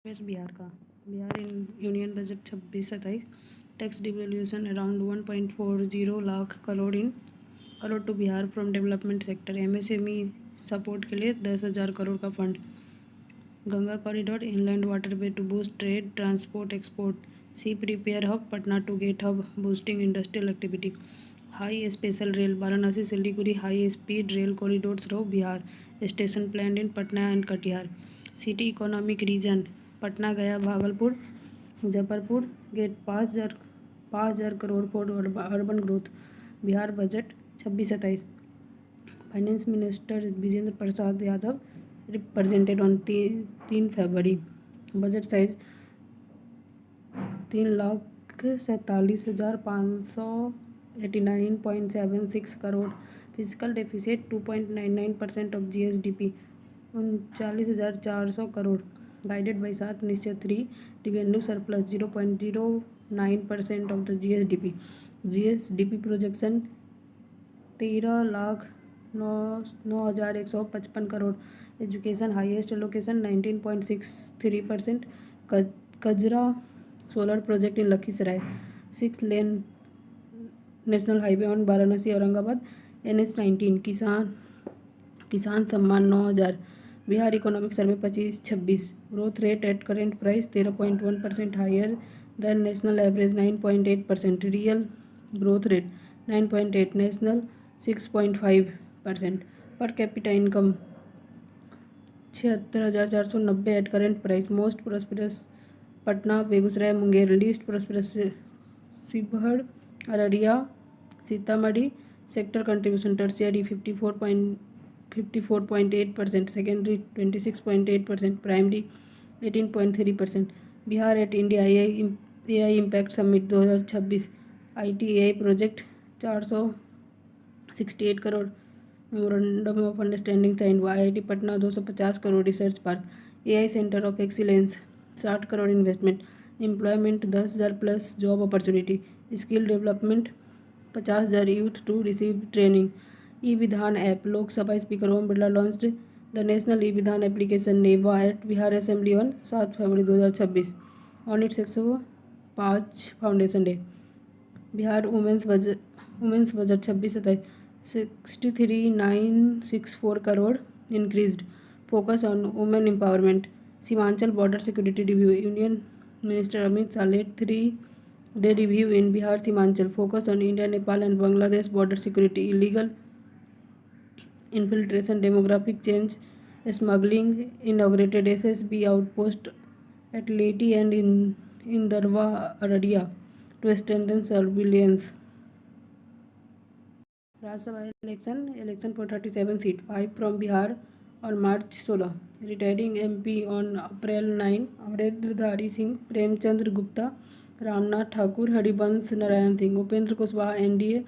Waste Bihar का Bihar in union budget 26-27 tax devolution around 1.40 lakh crore to Bihar from development sector. MSME support के लिए 10,000 करोड़ का fund. Ganga corridor inland waterway to boost trade transport export. Ship repair hub Patna to get hub boosting industrial activity. High special rail Varanasi Siliguri high speed rail corridor through Bihar. Station plan in Patna and Katihar. City economic region Patna Gaya Bhagalpur Muzaffarpur gate 5,000 crore for urban growth. Bihar budget 26-27। Finance minister Vijendra Prasad Yadav represented on 3 February. Budget size 3,47,589.76 crore. Physical deficit 2.99% of GSDP 39,400 crore. Guided by 7 निश्चय 3 revenue surplus 0.09% of the GSDP. GSDP projection 13,09,155 crore. Education highest allocation 19.63%। Kajra solar project in Lakhisarai. 6 lane national highway on Varanasi Aurangabad NH-19। Kisan Samman 9,000। Bihar economic survey 25-26। Growth rate at current price 13.1% higher than national average 9.8%। Real growth rate 9.8 national 6.5%। Per capita income 76,490 at current price. Most prosperous Patna Begusarai Munger. Least prosperous Sheohar Araria Sitamarhi. Sector contribution tertiary 54.8%। Secondary 26.8%। Primary 18.3%। Bihar at India AI impact summit 2026। ITAI project 468 crore. Memorandum of understanding sign. IIT Patna 250 crore. Research park AI centre of excellence 60 crore investment. Employment 10,000 plus job opportunity. Skill development 50,000 youth to receive training. E Vidhan app Lok Sabha speaker Om Birla launched the national e Vidhan application NeVA at Bihar assembly on 7 February 2026 on its 105 foundation day. Bihar women's budget 26-27 63,964 crore increased focus on women empowerment. Seemanchal border security review union minister Amit Shah led 3-day review in Bihar Simachal focus on India, Nepal and Bangladesh border security, illegal infiltration, demographic change, smuggling. Inaugurated SSB outpost at Leti and in Darwa Araria to strengthen surveillance. Rajya Sabha election for 37 seat 5 from Bihar on March 16. Retiring MP on April 9 Amarendra Dhari Singh, Premchandra Gupta, Ramnath Thakur, Harivansh Narayan Singh. Upendra Kushwaha NDA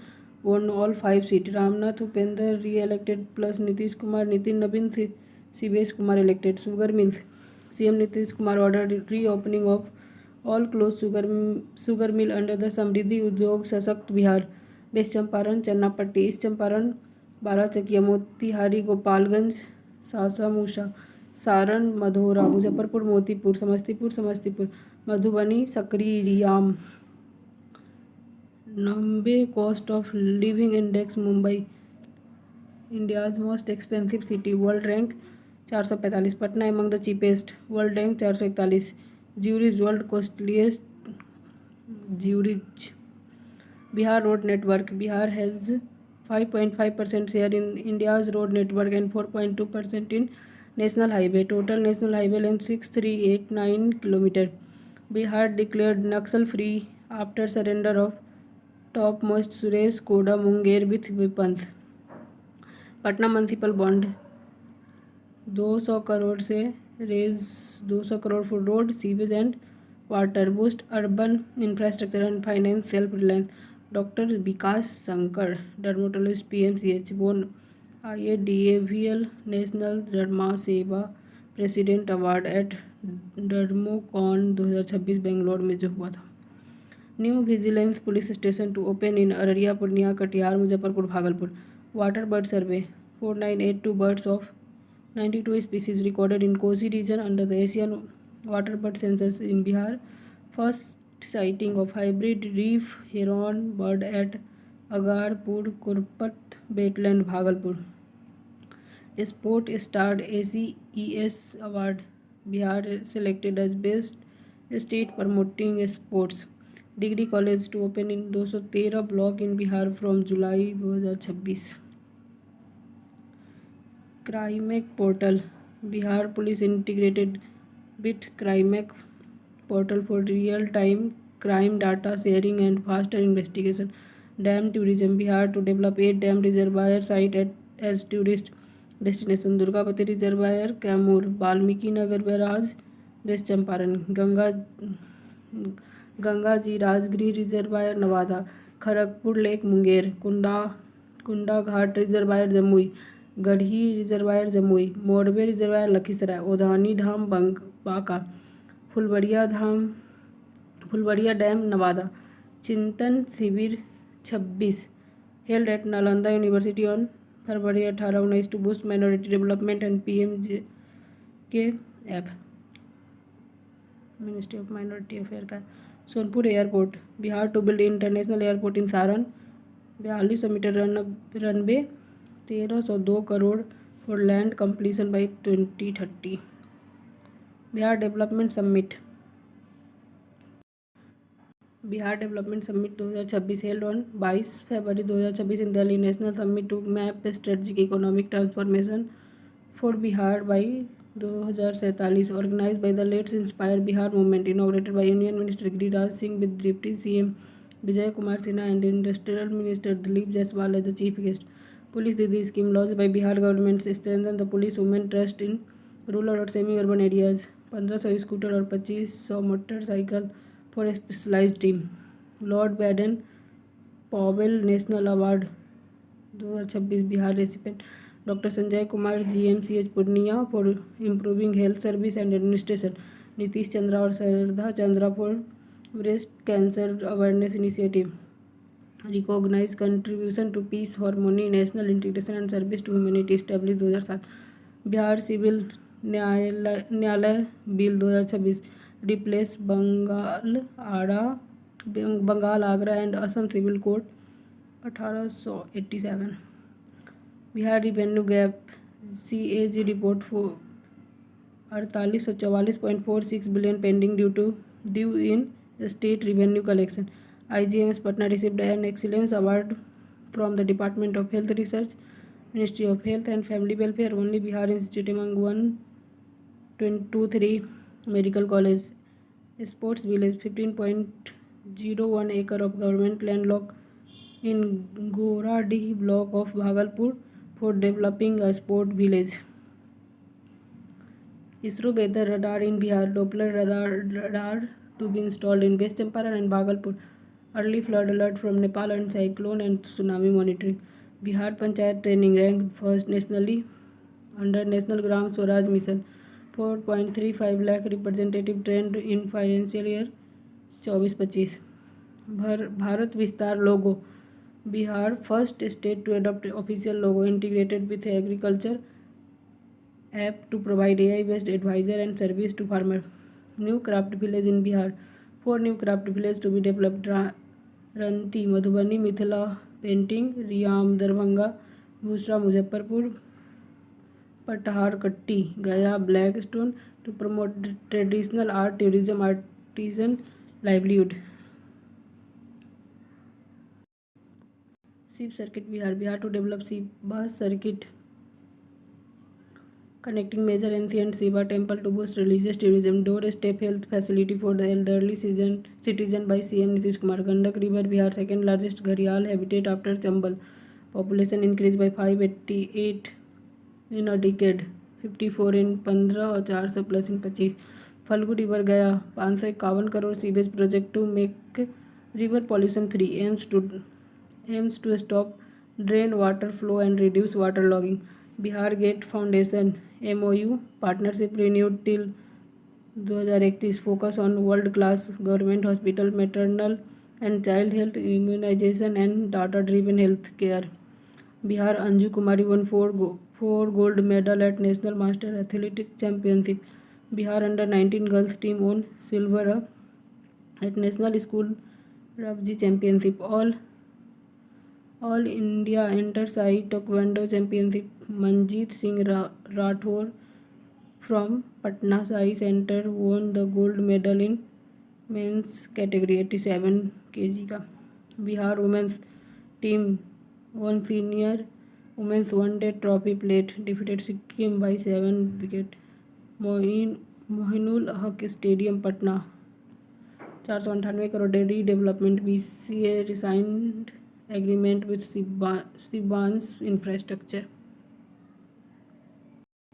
won all 5 seats. Ramnath Upendra re-elected plus Nitish Kumar Nitin नवीन Shivesh Kumar elected. Sugar mills CM Nitish Kumar ordered reopening of all closed sugar mill under the Samriddhi Udyog Sashakt Bihar. West Champaran Channapatti east Champaran Barachakia Motihari Gopalganj Sasamusa Saran Madhora Muzaffarpur Motipur Samastipur Madhubani सकरीरियाम। Numbeo cost of living index Mumbai India's most expensive city world rank 445। Patna among the cheapest world rank 441। Zurich world costliest Zurich. Bihar road network Bihar has 5.5% share in India's road network and 4.2% in national highway. Total national highway length 6,389 kilometre. Bihar declared Naxal free after surrender of top most Suresh Koda Munger with weapons. Patna municipal bond 200 crore से raise 200 crore for road sewage and water boost urban infrastructure and finance self reliance. Doctor Vikas Shankar dermatologist PMCH won IADAVL national derma Seva president award at Dermacon 2026 Bangalore में जो हुआ था। New vigilance police station to open in Araria Purnia Katihar Muzaffarpur Bhagalpur. Water bird survey 4982 birds of 92 species recorded in Kosi region under the Asian waterbird census in Bihar. First sighting of hybrid reef heron bird at Agarpur, Kurpat, Wetland, Bhagalpur. Sport starred ACES award. Bihar selected as best state promoting sports. Degree college to open in 213 block in Bihar from July 2026. CriMAC portal. Bihar police integrated with CriMAC portal for real-time crime data sharing and faster investigation. Dam tourism. Bihar to develop 8 dam reservoir site as tourist destination. Durgapati Reservoir, Kaimur, Valmiki Nagar Barrage, West Champaran. Ganga Ji Rajgiri Reservoir, Nevada. Kharagpur Lake, Munger. Kunda Ghat Reservoir, Jamui. Gadhi Reservoir, Jamui. Morbe Reservoir, Lakhisara. Odhani Dham, Baka. Phulwaria dam, Nawada. Chintan Shivir 26 held at Nalanda university on February 18-19 to boost minority development and PMJKF ministry of minority affair का. Sonpur airport. Bihar to build international airport in Saran. 4200 metre runway. 1302 crore for land completion by 2030. Bihar development summit. Bihar development summit 2026 held on 22 February 2026 in Delhi. National summit to map strategic economic transformation for Bihar by 2047 organised by the let's inspire Bihar movement. Inaugurated by union minister Giriraj Singh with deputy CM Vijay Kumar Sinha and industrial minister Dilip Jaiswal as the chief guest. Police didi scheme launch by Bihar government strengthen the police women trust in rural और semi urban areas. 1500 scooter और 2500 motorcycle for specialised team. Lord Baden Powell national award 2026 Bihar recipient. Doctor Sanjay Kumar GMCH Purnia for improving health service and administration. Nitish Chandra और Shraddha Chandra for breast cancer awareness initiative. Recognise contribution to peace harmony national integration and service to humanity establish 2007. Bihar civil nyayalaya bill 2026 replace Bengal Agra and Assam civil code 1887. Bihar revenue gap. CAG report 4844.46 billion pending due in state revenue collection. IGMS Patna received an excellence award from the Department of Health Research, Ministry of Health and Family Welfare. Only Bihar Institute among 123 medical college. Sports village. 15.01 acre of government land lot in Goradih block of Bhagalpur for developing a sport village. ISRO weather radar in Bihar. Doppler radar to be installed in West Champaran and Bhagalpur. Early flood alert from Nepal and cyclone and tsunami monitoring. Bihar Panchayat training ranked first nationally under National Gram Swaraj Mission. 4.35 lakh representative trained in financial year 24-25. Bharat विस्तार लोगो. Bihar first state to adopt official logo integrated with agriculture app to provide AI-based advisor and service to farmer. New craft village in Bihar. 4 new craft village to be developed. Ranti, Madhubani, Mithila painting, Riam, Darbhanga, Bhusra, Muzaffarpur, Patahar, Katti, Gaya, Blackstone to promote traditional art, tourism, artisan livelihood. Shiv Circuit Bihar. Bihar to develop Shiv bus circuit connecting major ancient Shiva temple to boost religious tourism. Doorstep health facility for the elderly citizen by CM Nitish Kumar. Gandak River Bihar second largest gharial habitat after Chambal. Population increased by 588 in a decade. 54 in 15 और 400 plus in 25. Phalgu river Gaya 551 crore sewage project to make river pollution free. aims to stop drain water flow and reduce water logging. Bihar Gate Foundation MOU partnership renewed till 2031. Focus on world class government hospital, maternal and child health, immunization and data driven health care. Bihar Anju Kumari won 4 gold medal at National Master Athletic Championship. Bihar under-19 girls team won silver at National School Rabji Championship. All India Inter-Sai Taekwondo Championship. Manjeet Singh Rathore from Patna Sai Center won the gold medal in men's category 87 kg का. Bihar women's team won senior women's one-day trophy plate, defeated Sikkim by 7 wicket. मोहिनुल हक stadium Patna. 498 crore redevelopment. BCA signed agreement with Siban's infrastructure.